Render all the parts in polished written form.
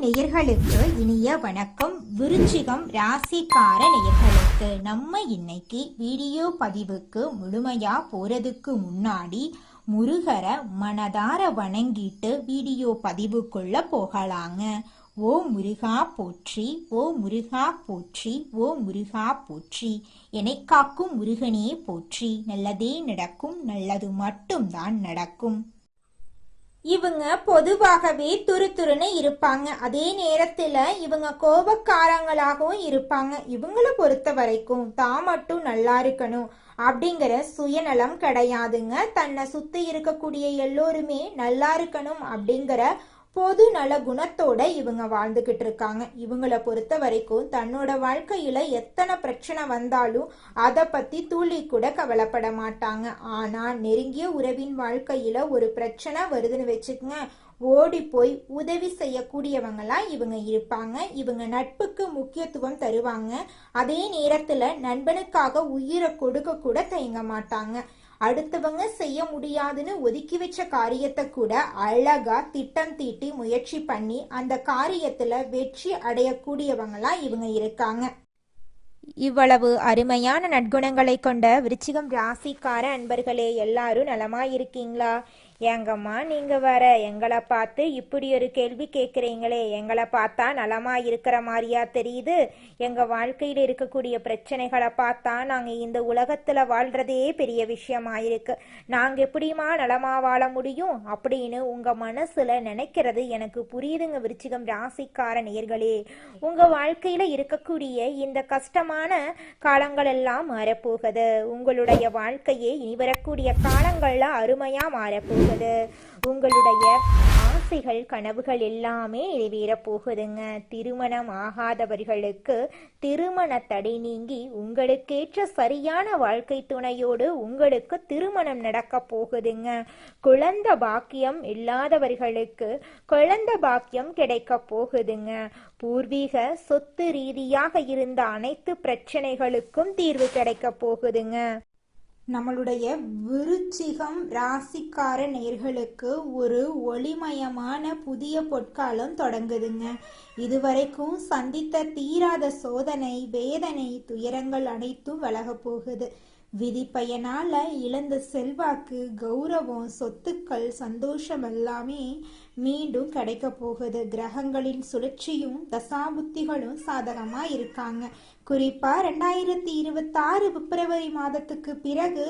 நேயர்களுக்கு இனிய வணக்கம். விருச்சிகம் ராசிக்கார நேயர்களுக்கு நம்ம இன்னைக்கு வீடியோ பதிவுக்கு முழுமையா போறதுக்கு முன்னாடி முருகரை மனதார வணங்கிட்டு வீடியோ பதிவுக்குள்ள போகலாங்க. ஓ முருகா போற்றி, ஓ முருகா போற்றி, ஓ முருகா போற்றி, என்னை காக்கும் முருகனே போற்றி. நல்லதே நடக்கும், நல்லது மட்டும்தான் நடக்கும். இவங்க பொதுவாகவே துருதுருன்னு இருப்பாங்க. அதே நேரத்துல இவங்க கோபக்காரங்களாகவும் இருப்பாங்க. இவங்களை பொறுத்த வரைக்கும் தான் மட்டும் நல்லா இருக்கணும் அப்படிங்கிற சுயநலம் கிடையாதுங்க. தன்னை சுத்தி இருக்கக்கூடிய எல்லோருமே நல்லா இருக்கணும் அப்படிங்கிற பொது நல குணத்தோட இவங்க வாழ்ந்துகிட்டு இருக்காங்க. இவங்களை பொறுத்த வரைக்கும் தன்னோட வாழ்க்கையில எத்தனை பிரச்சனை வந்தாலும் அதை பத்தி துளி கூட கவலைப்பட மாட்டாங்க. ஆனா நெருங்கிய உறவின் வாழ்க்கையில ஒரு பிரச்சனை வருதுன்னு வச்சுக்கோங்க, ஓடி போய் உதவி செய்யக்கூடியவங்களா இவங்க இருப்பாங்க. இவங்க நட்புக்கு முக்கியத்துவம் தருவாங்க. அதே நேரத்துல நண்பனுக்காக உயிரை கொடுக்க கூட தயங்க மாட்டாங்க. அடுத்தவங்க செய்ய முடியாதுன்னு ஒதுக்கி வச்ச காரியத்தை கூட அழகா திட்டம் தீட்டி முயற்சி பண்ணி அந்த காரியத்துல வெற்றி அடையக்கூடியவங்களா இவங்க இருக்காங்க. இவ்வளவு அருமையான நற்குணங்களை கொண்ட விருச்சிகம் ராசிக்கார அன்பர்களே, எல்லாரும் நலமா இருக்கீங்களா? ஏங்கம்மா நீங்க வர எங்களை பார்த்து இப்படி ஒரு கேள்வி கேட்குறீங்களே, எங்களை பார்த்தா நலமா இருக்கிற மாதிரியா தெரியுது? எங்க வாழ்க்கையில் இருக்கக்கூடிய பிரச்சனைகளை பார்த்தா நாங்க இந்த உலகத்துல வாழ்றதே பெரிய விஷயமாயிருக்கு. நாங்க எப்படிமா நலமா வாழ முடியும் அப்படின்னு உங்க மனசுல நினைக்கிறது எனக்கு புரியுதுங்க. விருச்சிகம் ராசிக்கார நேயர்களே, உங்க வாழ்க்கையில இருக்கக்கூடிய இந்த கஷ்டமான காலங்கள் எல்லாம் மாறப்போகுது. உங்களுடைய வாழ்க்கையே இனி வரக்கூடிய காலங்கள்ல அருமையா மாறப்போகுது. உங்களுடைய ஆசைகள் கனவுகள் எல்லாமே நிறைவேற போகுதுங்க. திருமணம் ஆகாதவர்களுக்கு திருமண தடை நீங்கி உங்களுக்கேற்ற சரியான வாழ்க்கை துணையோடு உங்களுக்கு திருமணம் நடக்க போகுதுங்க. குழந்தை பாக்கியம் இல்லாதவர்களுக்கு குழந்தை பாக்கியம் கிடைக்க போகுதுங்க. பூர்வீக சொத்து ரீதியாக இருந்த அனைத்து பிரச்சனைகளுக்கும் தீர்வு கிடைக்க போகுதுங்க. நம்மளுடைய விருச்சிகம் ராசிக்கார நேயர்களுக்கு ஒரு ஒளிமயமான புதிய பொற்காலம் தொடங்குதுங்க. இதுவரைக்கும் சந்தித்த தீராத சோதனை, வேதனை, துயரங்கள் அனைத்தும் விலக போகுது. விதி பயனால இழந்த செல்வாக்கு, கௌரவம், சொத்துக்கள், சந்தோஷம் எல்லாமே மீண்டும் கிடைக்க போகுது. கிரகங்களின் சுழற்சியும் தசாபுத்திகளும் சாதகமா இருக்காங்க. குறிப்பா 2026 பிப்ரவரி மாதத்துக்கு பிறகு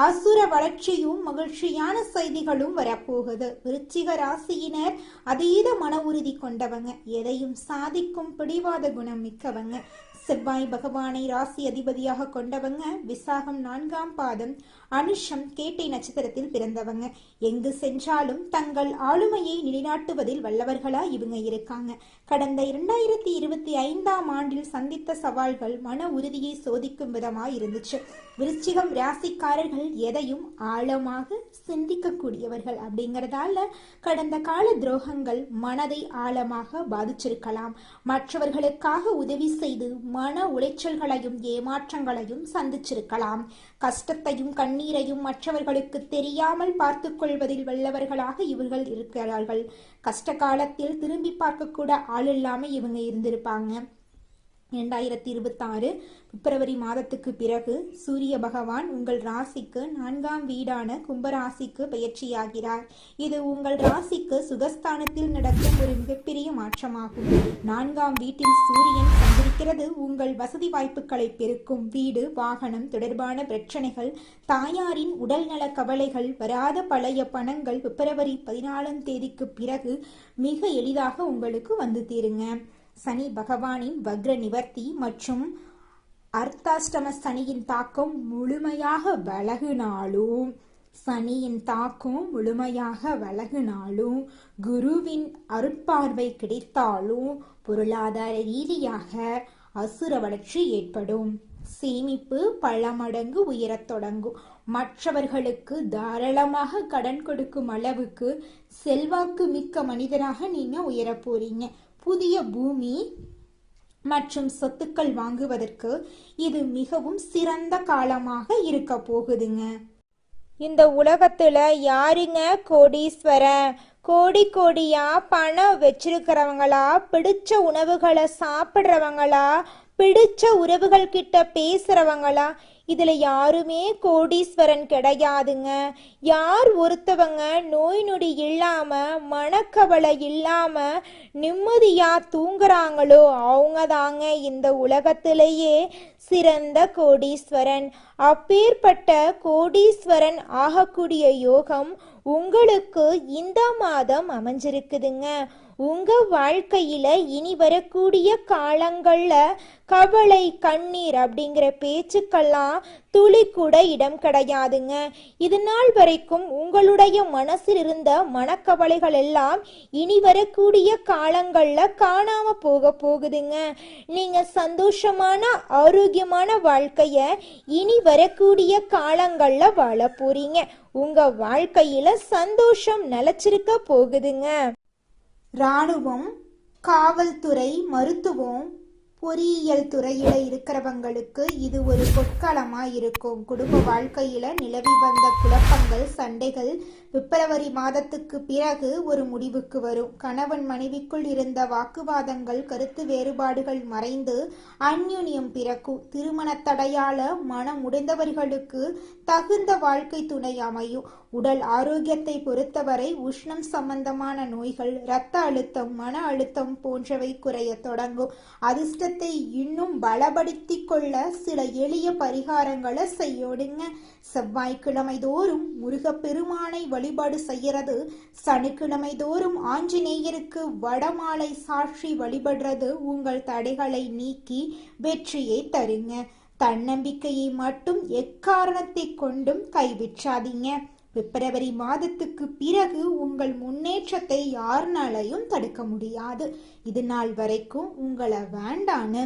அசுர வளர்ச்சியும் மகிழ்ச்சியான செய்திகளும் வரப்போகுது. விருச்சிக ராசியினர் அதீத மன உறுதி கொண்டவங்க, எதையும் சாதிக்கும் பிடிவாத குணம் மிக்கவங்க. செவ்வாய் பகவானை ராசி அதிபதியாக கொண்டவங்க. விசாகம் 4ஆம் பாதம், அனுஷம் கேட்டை நட்சத்திரத்தில் பிறந்தவங்க. எங்கு சென்றாலும் தங்கள் ஆளுமையை நிலைநாட்டுவதில் வல்லவர்களா இவங்க இருக்காங்க. கடந்த 2025ஆம் ஆண்டில் சந்தித்த சவால்கள் மன உறுதியை சோதிக்கும் விதமாக இருந்துச்சு. விருச்சிகம் ராசிக்காரர்கள் எதையும் ஆழமாக சிந்திக்கக்கூடியவர்கள் அப்படிங்கிறதால கடந்த கால துரோகங்கள் மனதை ஆழமாக பாதிச்சிருக்கலாம். மற்றவர்களுக்காக உதவி செய்து மன உளைச்சல்களையும் ஏமாற்றங்களையும் சந்திச்சிருக்கலாம். கஷ்டத்தையும் கண்ணீரையும் மற்றவர்களுக்கு தெரியாமல் பார்த்து கொள்வதில் வல்லவர்களாக இவர்கள் இருக்கிறார்கள். கஷ்ட காலத்தில் திரும்பி பார்க்க கூட ஆள் இல்லாமல் இவங்க இருந்திருப்பாங்க. 2026 பிப்ரவரி மாதத்துக்கு பிறகு சூரிய பகவான் உங்கள் ராசிக்கு 4ஆம் வீடான கும்பராசிக்கு பயிற்சியாகிறார். இது உங்கள் ராசிக்கு சுகஸ்தானத்தில் நடக்கும் ஒரு மிகப்பெரிய மாற்றமாகும். 4ஆம் வீட்டில் சூரியன் சந்திருக்கிறது உங்கள் வசதி வாய்ப்புகளை பெருக்கும். வீடு வாகனம் தொடர்பான பிரச்சனைகள், தாயாரின் உடல் நல கவலைகள், வராத பழைய பணங்கள் பிப்ரவரி 14ஆம் தேதிக்கு பிறகு மிக எளிதாக உங்களுக்கு வந்து தீருங்க. சனி பகவானின் வக்ர நிவர்த்தி மற்றும் அர்த்தாஷ்டம சனியின் தாக்கம் முழுமையாக விலகினாலும் குருவின் அருட்பார்வை கிடைத்தாலும் பொருளாதார ரீதியாக அசுர வளர்ச்சி ஏற்படும். சேமிப்பு பல மடங்கு உயரத் தொடங்கும். மற்றவர்களுக்கு தாராளமாக கடன் கொடுக்கும் அளவுக்கு செல்வாக்கு மிக்க மனிதராக நீங்க உயர போறீங்க. புதிய பூமி மற்றும் சொத்துக்கள் வாங்குவதற்கு இது மிகவும் சிறந்த காலமாக இருக்க போகுதுங்க. இந்த உலகத்துல யாருங்க கோடீஸ்வரன்? கோடி கோடியா பணம் வச்சிருக்கிறவங்களா, பிடிச்ச உணவுகளை சாப்பிட்றவங்களா, பிடிச்ச உறவுகள் கிட்ட பேசுறவங்களா, இதுல யாருமே கோடீஸ்வரன் கிடையாதுங்க. யார் ஒருத்தவங்க நோய் நொடி இல்லாம, மனக்கவலை இல்லாம நிம்மதியா தூங்குறாங்களோ அவங்க தாங்க இந்த உலகத்திலேயே சிறந்த கோடீஸ்வரன். அப்பேற்பட்ட கோடீஸ்வரன் ஆகக்கூடிய யோகம் உங்களுக்கு இந்த மாதம் அமைஞ்சிருக்குதுங்க. உங்க வாழ்க்கையில இனி வரக்கூடிய காலங்கள்ல கவலை கண்ணீர் அப்படிங்கிற பேச்சுக்கெல்லாம் துளி கூட இடம் கிடையாதுங்க. இது நாள் வரைக்கும் உங்களுடைய மனசில் இருந்த மனக்கவலைகள் எல்லாம் இனி வரக்கூடிய காலங்கள்ல காணாம போகுதுங்க. நீங்க சந்தோஷமான ஆரோக்கியமான வாழ்க்கைய இனி வரக்கூடிய காலங்கள்ல வாழ போறீங்க. உங்க வாழ்க்கையில சந்தோஷம் நிலைச்சிருக்க போகுதுங்க. இராணுவம், காவல்துறை, மருத்துவம், பொறியியல் துறையில இருக்கிறவங்களுக்கு இது ஒரு பொற்காலமா இருக்கும். குடும்ப வாழ்க்கையில நிலவி வந்த குழப்பங்கள், சண்டைகள் பிப்ரவரி மாதத்துக்கு பிறகு ஒரு முடிவுக்கு வரும். கணவன் மனைவிக்குள் இருந்த வாக்குவாதங்கள், கருத்து வேறுபாடுகள் மறைந்து அந்யுன்யம் பிறக்கும். திருமண தடையால மனம் உடைந்தவர்களுக்கு தகுந்த வாழ்க்கை துணை அமையும். உடல் ஆரோக்கியத்தை பொறுத்தவரை உஷ்ணம் சம்பந்தமான நோய்கள், இரத்த அழுத்தம், மன அழுத்தம் போன்றவை குறைய தொடங்கும். அதிர்ஷ்டத்தை இன்னும் பலப்படுத்தி கொள்ள சில எளிய பரிகாரங்களை செய்யோடுங்க. செவ்வாய்க்கிழமை தோறும் முருகப்பெருமானை வழிபாடு செய்யறது, சனிக்கிழமை தோறும் ஆஞ்சநேயருக்கு வடமாலை சாட்சி வழிபடுறது உங்கள் தடைகளை நீக்கி வெற்றியை தருங்க. தன்னம்பிக்கையை மட்டும் எக்காரணத்தை கொண்டும் கைவிற்றாதீங்க. பிப்ரவரி மாதத்துக்கு பிறகு உங்கள் முன்னேற்றத்தை யாருனாலையும் தடுக்க முடியாது. இது நாள் வரைக்கும் உங்களை வேண்டான்னு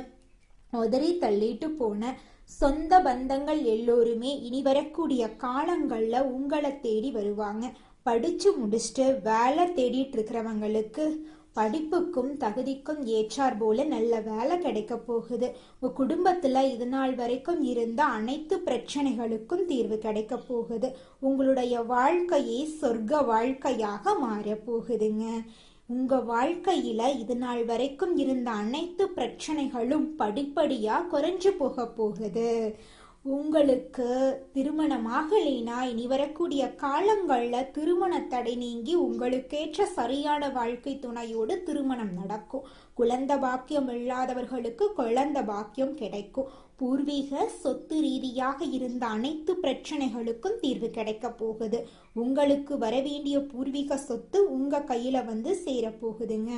உதறி தள்ளிட்டு போன சொந்த பந்தங்கள் எல்லோருமே இனி வரக்கூடிய காலங்கள்ல உங்களை தேடி வருவாங்க. படிச்சு முடிச்சுட்டு வேலை தேடிட்டு இருக்கிறவங்களுக்கு படிப்புக்கும் தகுதிக்கும் ஏற்றார் போல நல்ல வேலை கிடைக்க போகுது. உங்க குடும்பத்துல இது நாள் வரைக்கும் இருந்த அனைத்து பிரச்சனைகளுக்கும் தீர்வு கிடைக்க போகுது. உங்களுடைய வாழ்க்கையே சொர்க்க வாழ்க்கையாக மாற போகுதுங்க. உங்க வாழ்க்கையில இது நாள் வரைக்கும் இருந்த அனைத்து பிரச்சனைகளும் படிப்படியா குறைஞ்சு போகுது. உங்களுக்கு திருமணமாகலைனா இனி வரக்கூடிய காலங்கள்ல திருமண தடை நீங்கி உங்களுக்கேற்ற சரியான வாழ்க்கை துணையோடு திருமணம் நடக்கும். குழந்தை பாக்கியம் இல்லாதவர்களுக்கு குழந்தை பாக்கியம் கிடைக்கும். பூர்வீக சொத்து ரீதியாக இருந்த அனைத்து பிரச்சனைகளுக்கும் தீர்வு கிடைக்க போகுது. உங்களுக்கு வரவேண்டிய பூர்வீக சொத்து உங்க கையில வந்து சேரப்போகுதுங்க.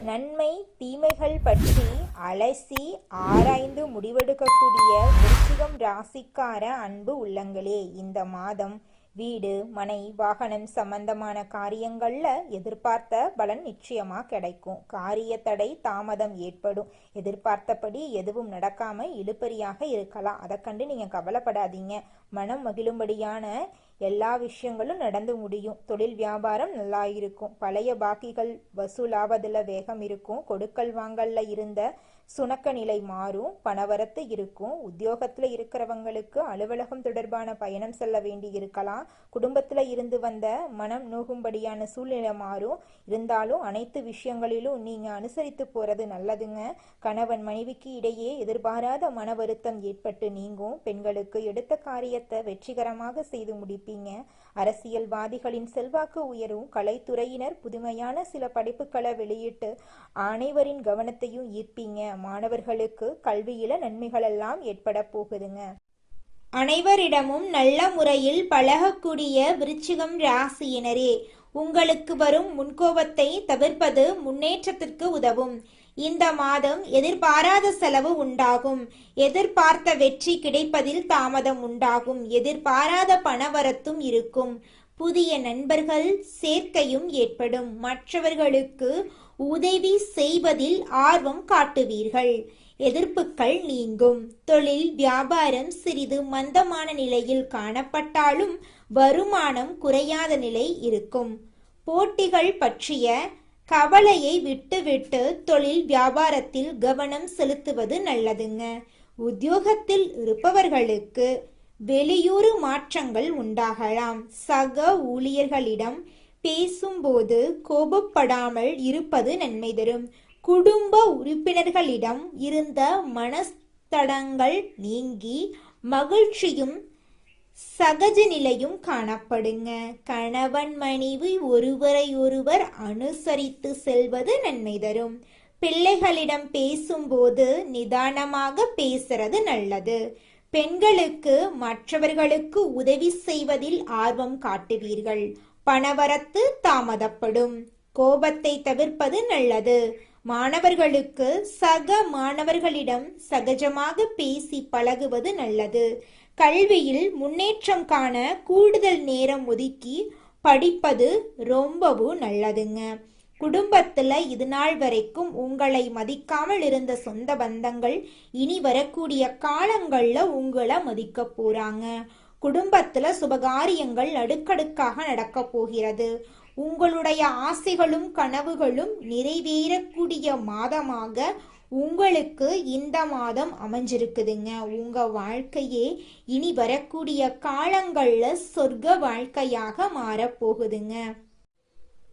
நன்மை தீமைகள் பற்றி அலசி ஆராய்ந்து முடிவெடுக்கக்கூடிய விருச்சிகம் ராசிக்கார அன்பு உள்ளங்களே, இந்த மாதம் வீடு, மனை, வாகனம் சம்பந்தமான காரியங்கள்ல எதிர்பார்த்த பலன் நிச்சயமா கிடைக்கும். காரிய தடை தாமதம் ஏற்படும். எதிர்பார்த்தபடி எதுவும் நடக்காம இழுபறியாக இருக்கலாம். அதை கண்டு நீங்க கவலைப்படாதீங்க. மனம் மகிழும்படியான எல்லா விஷயங்களும் நடந்து முடியும். தொழில் வியாபாரம் நல்லா இருக்கும். பழைய பாக்கிகள் வசூலாவதுல வேகம் இருக்கும். கொடுக்கல் வாங்கல்ல இருந்த சுணக்க நிலை மாறும். பணவரத்து இருக்கும். உத்தியோகத்துல இருக்கிறவங்களுக்கு அலுவலகம் தொடர்பான பயணம் செல்ல வேண்டி இருக்கலாம். குடும்பத்துல இருந்து வந்த மனம் நோகும்படியான சூழ்நிலை மாறும். இருந்தாலும் அனைத்து விஷயங்களிலும் நீங்க அனுசரித்து போறது நல்லதுங்க. கணவன் மனைவிக்கு இடையே எதிர்பாராத மன வருத்தம் ஏற்பட்டு நீங்கும். பெண்களுக்கு எடுத்த காரியத்தை வெற்றிகரமாக செய்து முடிப்பீங்க. அரசியல்வாதிகளின் செல்வாக்கு உயரும். கலைத்துறையினர் புதுமையான சில படைப்புகளை வெளியிட்டு அனைவரின் கவனத்தையும் ஈர்ப்பீங்க. மாணவர்களுக்கு கல்வியில நன்மைகள் எல்லாம் ஏற்பட போகுதுங்க. அனைவரிடமும் நல்ல முறையில் பழகக்கூடிய விருச்சிகம் ராசியினரே, உங்களுக்கு வரும் முன்கோபத்தை தவிர்ப்பது முன்னேற்றத்திற்கு உதவும். இந்த மாதம் எதிர்பாராத செலவு உண்டாகும். எதிர்பார்த்த வெற்றி கிடைப்பதில் தாமதம் உண்டாகும். எதிர்பாராத பணவரத்தும் இருக்கும். புதிய நண்பர்கள் சேர்க்கையும் ஏற்படும். மற்றவர்களுக்கு உதவி செய்வதில் ஆர்வம் காட்டுவீர்கள். எதிர்ப்புகள் நீங்கும். தொழில் வியாபாரம் சிறிது மந்தமான நிலையில் காணப்பட்டாலும் வருமானம் குறையாத நிலை இருக்கும். போட்டிகள் பற்றிய கவலையை விட்டுவிட்டு தொழில் வியாபாரத்தில் கவனம் செலுத்துவது நல்லதுங்க. உத்தியோகத்தில் இருப்பவர்களுக்கு வெளியூர் மாற்றங்கள் உண்டாகலாம். சக ஊழியர்களிடம் பேசும்போது கோபப்படாமல் இருப்பது நன்மை தரும். குடும்ப உறுப்பினர்களிடம் இருந்த மனஸ்தடங்கள் நீங்கி மகிழ்ச்சியும் சகஜ நிலையும் காணப்படுங்க. கணவன் மனைவி ஒருவரை ஒருவர் அனுசரித்து செல்வது நன்மை தரும். பிள்ளைகளிடம் பேசும்போது நிதானமாக பேசுறது நல்லது. பெண்களுக்கு மற்றவர்களுக்கு உதவி செய்வதில் ஆர்வம் காட்டுவீர்கள். பணவரத்து தாமதப்படும். கோபத்தை தவிர்ப்பது நல்லது. மாணவர்களுக்கு சக மாணவர்களிடம் சகஜமாக பேசி பழகுவது நல்லது. கல்வியில் முன்னேற்றம் காண கூடுதல் நேரம் ஒதுக்கி படிப்பது ரொம்பவும் நல்லதுங்க. குடும்பத்துல இது நாள் வரைக்கும் உங்களை மதிக்காமல் இருந்த சொந்த பந்தங்கள் இனி வரக்கூடிய காலங்கள்ல உங்களை மதிக்க போறாங்க. குடும்பத்துல சுபகாரியங்கள் அடுக்கடுக்காக நடக்க போகிறது. உங்களுடைய ஆசைகளும் கனவுகளும் நிறைவேறக்கூடிய மாதமாக உங்களுக்கு இந்த மாதம் அமைஞ்சிருக்குதுங்க. உங்க வாழ்க்கையே இனி வரக்கூடிய காலங்கள்ல சொர்க்க வாழ்க்கையாக மாறப்போகுதுங்க.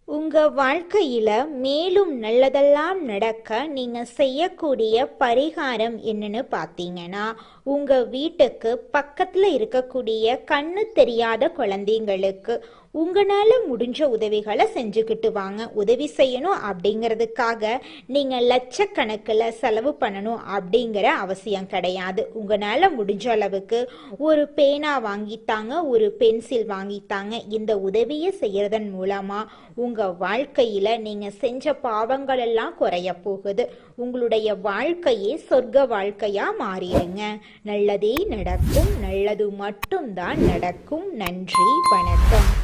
உங்க வாழ்க்கையில மேலும் நல்லதெல்லாம் நடக்க நீங்க செய்யக்கூடிய பரிகாரம் என்னன்னு பார்த்தீங்கன்னா, உங்க வீட்டுக்கு பக்கத்துல இருக்கக்கூடிய கண்ணு தெரியாத குழந்தைங்களுக்கு உங்களால முடிஞ்ச உதவிகளை செஞ்சுக்கிட்டு வாங்க. உதவி செய்யணும் அப்படிங்கிறதுக்காக நீங்க லட்சக்கணக்கில் செலவு பண்ணணும் அப்படிங்கிற அவசியம் கிடையாது. உங்களால முடிஞ்ச அளவுக்கு ஒரு பேனா வாங்கித்தாங்க, ஒரு பென்சில் வாங்கித்தாங்க. இந்த உதவியை செய்யறதன் மூலமா உங்க வாழ்க்கையில நீங்க செஞ்ச பாவங்கள் எல்லாம் குறைய போகுது. உங்களுடைய வாழ்க்கையே சொர்க்க வாழ்க்கையா மாறிடுங்க. நல்லதே நடக்கும். நல்லது மட்டும்தான் நடக்கும். நன்றி, வணக்கம்.